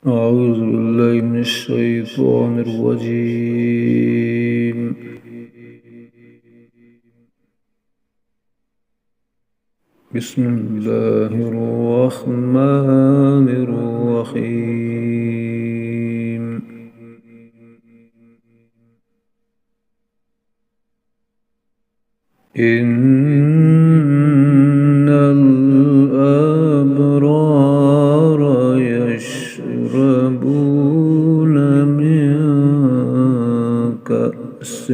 أعوذ بالله من الشيطان الرجيم. بسم الله الرحمن الرحيم. إن الأبرار يشربون من كأس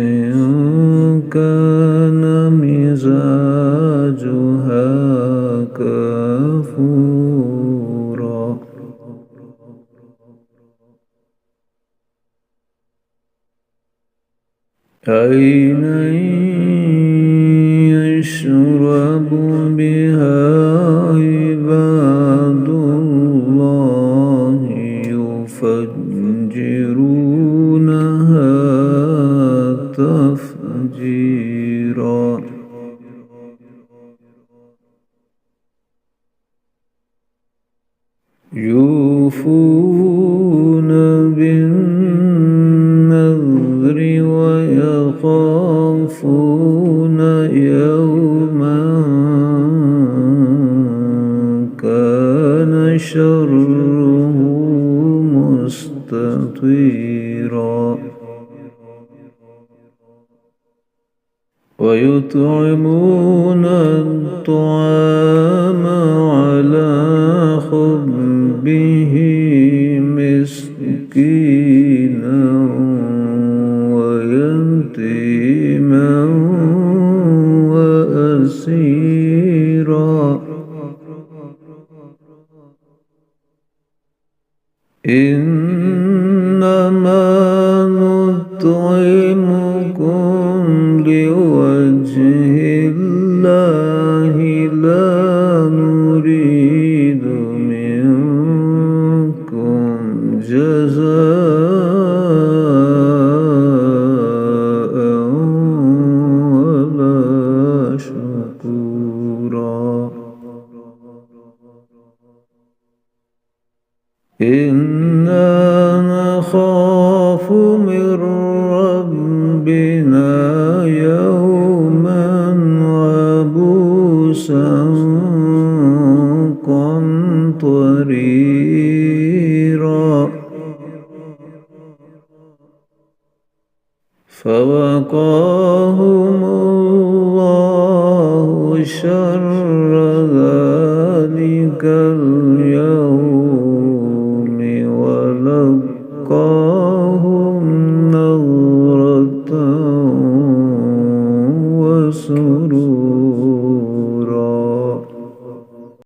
كان مزاجها كافورا عينا يشرب بها عباد الله يفجرونها تفجيرا يوفون بالنذر ويخافون يوما كان شره مستطيرا ويطعمون الطعام على حبه مسكينا ويتيما وأسيرا إنما نطعمكم لوجه الله لا نريد منكم جزاء ولا شكورا إنا نخاف من ربنا يوما عبوسا قمطريرا فوقاهم الله شر ذلك اليوم ولقاهم نضرة وسرورا